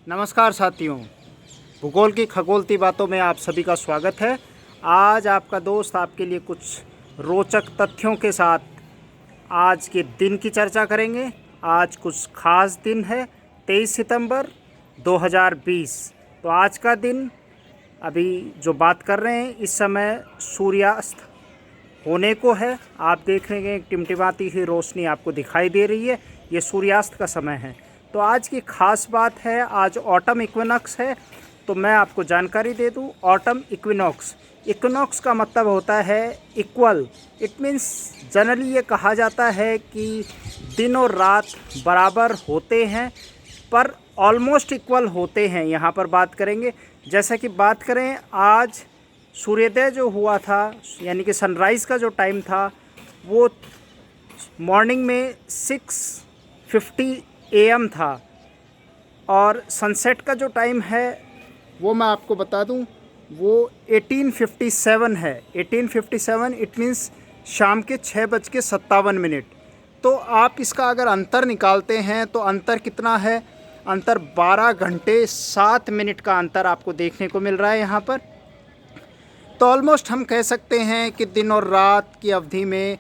नमस्कार साथियों, भूगोल की खगोलती बातों में आप सभी का स्वागत है। आज आपका दोस्त आपके लिए कुछ रोचक तथ्यों के साथ आज के दिन की चर्चा करेंगे। आज कुछ खास दिन है, 23 सितंबर 2020। तो आज का दिन अभी जो बात कर रहे हैं इस समय सूर्यास्त होने को है। आप देख रहे हैं टिमटिमाती हुई रोशनी आपको दिखाई दे रही है, ये सूर्यास्त का समय है। तो आज की खास बात है, आज ऑटम इक्विनॉक्स है। तो मैं आपको जानकारी दे दूं, ऑटम इक्विनॉक्स, इक्विनॉक्स का मतलब होता है इक्वल। इट मीन्स जनरली ये कहा जाता है कि दिन और रात बराबर होते हैं पर ऑलमोस्ट इक्वल होते हैं। यहाँ पर बात करेंगे, जैसा कि बात करें आज सूर्योदय जो हुआ था यानी कि सनराइज़ का जो टाइम था वो मॉर्निंग में 6:50 AM था और सनसेट का जो टाइम है वो मैं आपको बता दूं वो 18:57 है। 18:57 इट मीन्स शाम के 6:57। तो आप इसका अगर अंतर निकालते हैं तो अंतर कितना है? अंतर 12 घंटे 7 मिनट का अंतर आपको देखने को मिल रहा है यहाँ पर। तो ऑलमोस्ट हम कह सकते हैं कि दिन और रात की अवधि में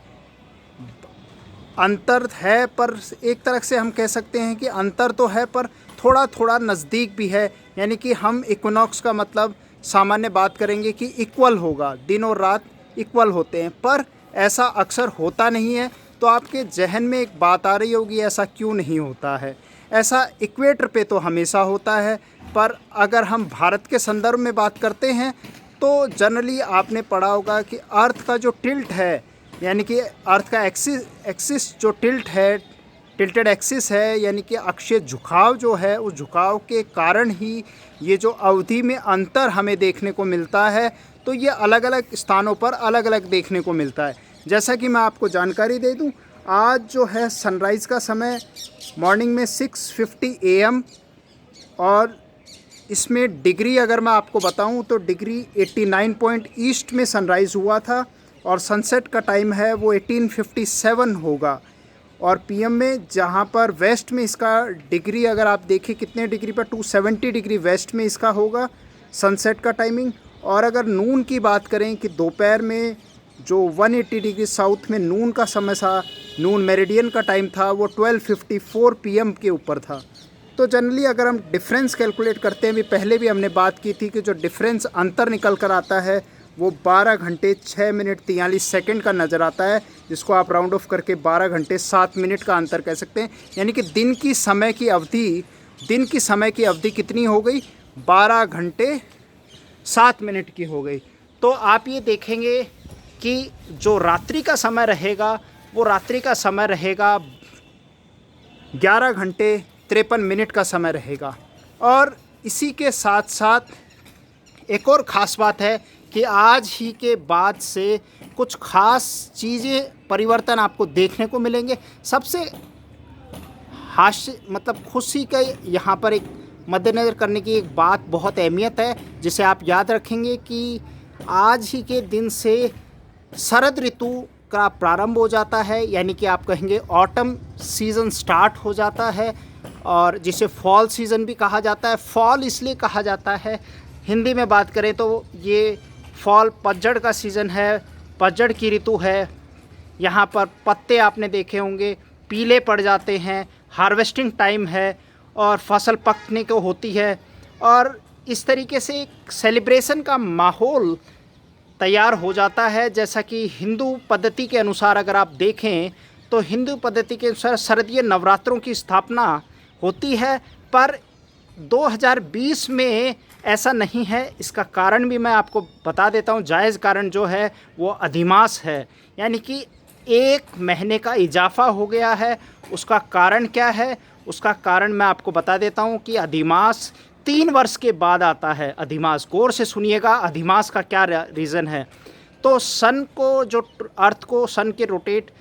अंतर है, पर एक तरह से हम कह सकते हैं कि अंतर तो है पर थोड़ा थोड़ा नज़दीक भी है। यानी कि हम इक्विनॉक्स का मतलब सामान्य बात करेंगे कि इक्वल होगा, दिन और रात इक्वल होते हैं, पर ऐसा अक्सर होता नहीं है। तो आपके जहन में एक बात आ रही होगी, ऐसा क्यों नहीं होता है? ऐसा इक्वेटर पे तो हमेशा होता है, पर अगर हम भारत के संदर्भ में बात करते हैं तो जनरली आपने पढ़ा होगा कि अर्थ का जो टिल्ट है, यानी कि अर्थ का एक्सिस जो टिल्ट है, टिल्टेड एक्सिस है, यानी कि अक्षीय झुकाव जो है, उस झुकाव के कारण ही ये जो अवधि में अंतर हमें देखने को मिलता है, तो ये अलग अलग स्थानों पर अलग अलग देखने को मिलता है। जैसा कि मैं आपको जानकारी दे दूं, आज जो है सनराइज़ का समय मॉर्निंग में 6:50 AM और इसमें डिग्री अगर मैं आपको बताऊं तो डिग्री 89 पॉइंट ईस्ट में सनराइज़ हुआ था और सनसेट का टाइम है वो 18:57 होगा। और PM में जहां पर वेस्ट में इसका डिग्री अगर आप देखें कितने डिग्री पर, 270 डिग्री वेस्ट में इसका होगा सनसेट का टाइमिंग। और अगर नून की बात करें कि दोपहर में जो 180 डिग्री साउथ में नून का समय था, नून मेरिडियन का टाइम था, वो 12:54 PM के ऊपर था। तो जनरली अगर हम डिफरेंस कैलकुलेट करते हैं, पहले भी हमने बात की थी कि जो डिफरेंस अंतर निकल कर आता है वो 12 घंटे 6 मिनट 43 सेकंड का नज़र आता है, जिसको आप राउंड ऑफ करके 12 घंटे 7 मिनट का अंतर कह सकते हैं। यानी कि दिन की समय की अवधि कितनी हो गई? 12 घंटे 7 मिनट की हो गई। तो आप ये देखेंगे कि जो रात्रि का समय रहेगा वो रात्रि का समय रहेगा 11 घंटे 53 मिनट का समय रहेगा। और इसी के साथ साथ एक और ख़ास बात है कि आज ही के बाद से कुछ ख़ास चीज़ें परिवर्तन आपको देखने को मिलेंगे। सबसे हास्य मतलब खुशी का यहाँ पर एक मद्देनज़र करने की एक बात बहुत अहमियत है, जिसे आप याद रखेंगे कि आज ही के दिन से शरद ऋतु का प्रारंभ हो जाता है, यानी कि आप कहेंगे ऑटम सीज़न स्टार्ट हो जाता है, और जिसे फॉल सीज़न भी कहा जाता है। फॉल इसलिए कहा जाता है, हिंदी में बात करें तो ये फॉल पतझड़ का सीज़न है, पतझड़ की ऋतु है। यहाँ पर पत्ते आपने देखे होंगे पीले पड़ जाते हैं, हार्वेस्टिंग टाइम है और फसल पकने को होती है, और इस तरीके से एक सेलिब्रेशन का माहौल तैयार हो जाता है। जैसा कि हिंदू पद्धति के अनुसार अगर आप देखें तो हिंदू पद्धति के अनुसार शारदीय नवरात्रों की स्थापना होती है, पर 2020 में ऐसा नहीं है। इसका कारण भी मैं आपको बता देता हूँ। जायज़ कारण जो है वो अधिमास है, यानी कि 1 महीने का इजाफा हो गया है। उसका कारण क्या है? उसका कारण मैं आपको बता देता हूँ कि अधिमास 3 वर्ष के बाद आता है। अधिमास, गौर से सुनिएगा, अधिमास का क्या रीज़न है। तो सन को, जो अर्थ को सन के रोटेट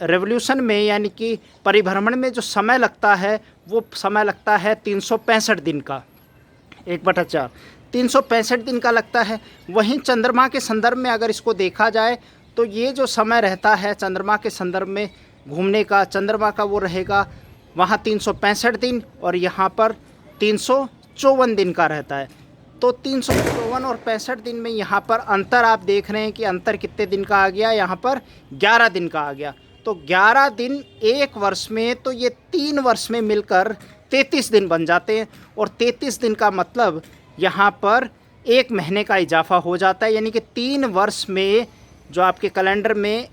रेवोल्यूशन में यानी कि परिभ्रमण में जो समय लगता है वो समय लगता है 365 दिन का, 1/4 365 दिन का लगता है। वहीं चंद्रमा के संदर्भ में अगर इसको देखा जाए तो ये जो समय रहता है चंद्रमा के संदर्भ में घूमने का, चंद्रमा का वो रहेगा वहाँ 365 दिन और यहाँ पर 354 दिन का रहता है। तो 354 और 65 दिन में यहाँ पर अंतर आप देख रहे हैं कि अंतर कितने दिन का आ गया, यहाँ पर 11 दिन का आ गया। तो 11 दिन एक वर्ष में, तो ये 3 वर्ष में मिलकर 33 दिन बन जाते हैं। और 33 दिन का मतलब यहाँ पर 1 महीने का इजाफा हो जाता है, यानी कि 3 वर्ष में जो आपके कैलेंडर में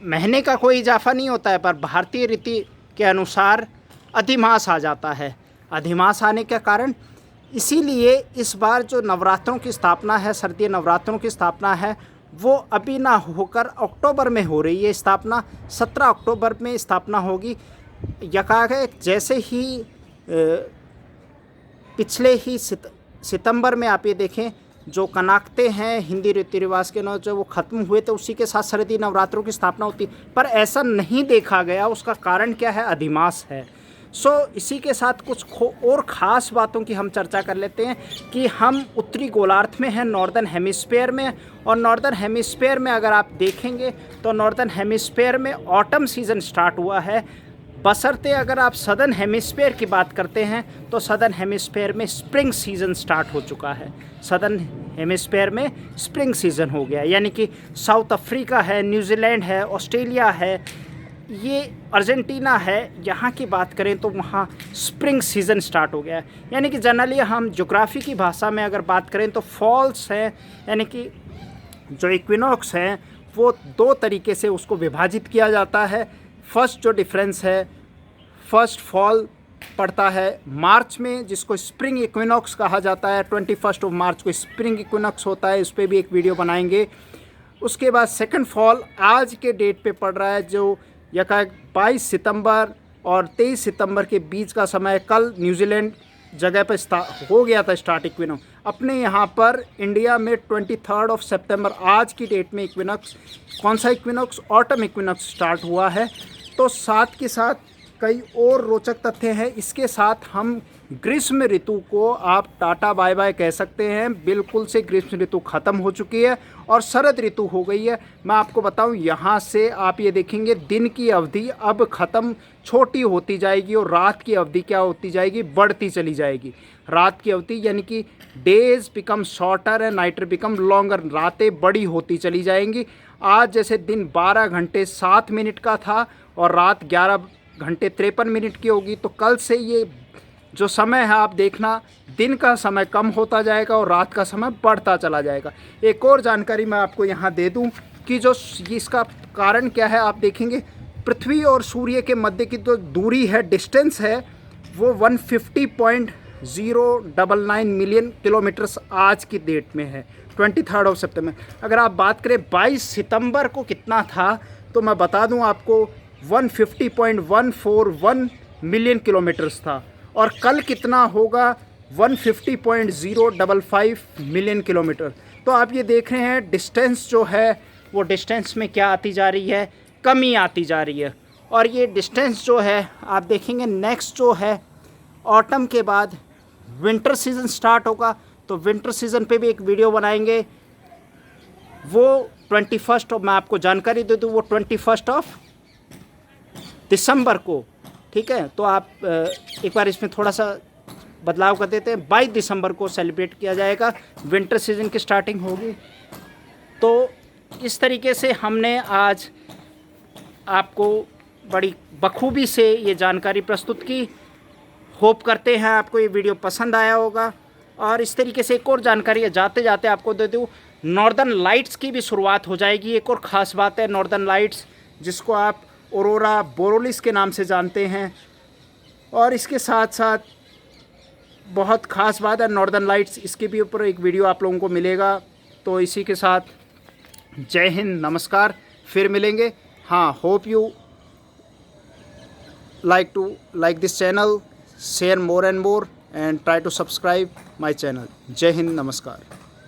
महीने का कोई इजाफा नहीं होता है, पर भारतीय रीति के अनुसार अधिमास आ जाता है। अधिमास आने के कारण इसीलिए इस बार जो नवरात्रों की स्थापना है, सर्दी नवरात्रों की स्थापना है, वो अभी ना होकर अक्टूबर में हो रही है स्थापना। 17 अक्टूबर में स्थापना होगी। यकाएक जैसे ही पिछले ही सितंबर में आप ये देखें, जो कनाकते हैं हिंदी रीति रिवाज के ना, जो वो ख़त्म हुए थे, उसी के साथ शारदीय नवरात्रों की स्थापना होती, पर ऐसा नहीं देखा गया। उसका कारण क्या है? अधिमास है। इसी के साथ कुछ और ख़ास बातों की हम चर्चा कर लेते हैं कि हम उत्तरी गोलार्ध में हैं, नॉर्दर्न हेमिस्फेयर में। और नॉर्दर्न हेमिस्फेयर में अगर आप देखेंगे तो नॉर्दर्न हेमिस्फेयर में ऑटम सीज़न स्टार्ट हुआ है। बशर्ते अगर आप सदर्न हेमिस्फेयर की बात करते हैं तो सदर्न हेमिस्फेयर में स्प्रिंग सीज़न स्टार्ट हो चुका है। सदर्न हेमिस्फेयर में स्प्रिंग सीज़न हो गया, यानी कि साउथ अफ्रीका है, न्यूजीलैंड है, ऑस्ट्रेलिया है, ये अर्जेंटीना है, यहाँ की बात करें तो वहाँ स्प्रिंग सीज़न स्टार्ट हो गया है। यानी कि जनरली हम ज्योग्राफी की भाषा में अगर बात करें तो फॉल्स हैं, यानी कि जो इक्विनॉक्स हैं वो 2 तरीके से उसको विभाजित किया जाता है। फर्स्ट जो डिफरेंस है, फर्स्ट फॉल पड़ता है मार्च में, जिसको स्प्रिंग इक्विनॉक्स कहा जाता है। 21 मार्च को स्प्रिंग इक्विनॉक्स होता है, उस पर भी एक वीडियो बनाएंगे। उसके बाद सेकंड फॉल आज के डेट पे पड़ रहा है, जो यकाएक 22 सितंबर और 23 सितंबर के बीच का समय। कल न्यूजीलैंड जगह पर हो गया था स्टार्ट इक्विनॉक्स। अपने यहाँ पर इंडिया में 23 सितंबर आज की डेट में इक्विनॉक्स, कौन सा इक्विनॉक्स? ऑटम इक्विनॉक्स स्टार्ट हुआ है। तो साथ के साथ कई और रोचक तथ्य हैं। इसके साथ हम ग्रीष्म ऋतु को आप टाटा बाय बाय कह सकते हैं। बिल्कुल से ग्रीष्म ऋतु ख़त्म हो चुकी है और शरद ऋतु हो गई है। मैं आपको बताऊं, यहाँ से आप ये देखेंगे दिन की अवधि अब ख़त्म, छोटी होती जाएगी और रात की अवधि क्या होती जाएगी? बढ़ती चली जाएगी। रात की अवधि यानी कि days become shorter and nights become longer, रातें बड़ी होती चली जाएंगी। आज जैसे दिन 12 घंटे 7 मिनट का था और रात 11 घंटे 53 मिनट की होगी, तो कल से ये जो समय है आप देखना, दिन का समय कम होता जाएगा और रात का समय बढ़ता चला जाएगा। एक और जानकारी मैं आपको यहाँ दे दूँ कि जो इसका कारण क्या है, आप देखेंगे पृथ्वी और सूर्य के मध्य की जो दूरी है, डिस्टेंस है, वो 150.099 मिलियन किलोमीटर्स आज की डेट में है, 23 सितंबर। अगर आप बात करें 22 सितंबर को कितना था, तो मैं बता दूं आपको 150.141 मिलियन किलोमीटर्स था। और कल कितना होगा? 150.055 मिलियन किलोमीटर। तो आप ये देख रहे हैं डिस्टेंस जो है वो डिस्टेंस में क्या आती जा रही है? कमी आती जा रही है। और ये डिस्टेंस जो है आप देखेंगे, नेक्स्ट जो है ऑटम के बाद विंटर सीज़न स्टार्ट होगा, तो विंटर सीज़न पे भी एक वीडियो बनाएंगे। वो 21 मैं आपको जानकारी दे दूँ, वो 21 दिसंबर को, ठीक है। तो आप एक बार इसमें थोड़ा सा बदलाव कर देते हैं, 22 दिसंबर को सेलिब्रेट किया जाएगा, विंटर सीज़न की स्टार्टिंग होगी। तो इस तरीके से हमने आज आपको बड़ी बखूबी से ये जानकारी प्रस्तुत की। होप करते हैं आपको ये वीडियो पसंद आया होगा। और इस तरीके से एक और जानकारी है, जाते जाते आपको दे दूँ, नॉर्दर्न लाइट्स की भी शुरुआत हो जाएगी। एक और ख़ास बात है नॉर्दर्न लाइट्स, जिसको आप ऑरोरा बोरोलिस के नाम से जानते हैं। और इसके साथ साथ बहुत ख़ास बात है नॉर्दर्न लाइट्स, इसके भी ऊपर एक वीडियो आप लोगों को मिलेगा। तो इसी के साथ जय हिंद, नमस्कार, फिर मिलेंगे। हाँ, hope you like this channel, share more and more and try to subscribe my channel. जय हिंद, नमस्कार।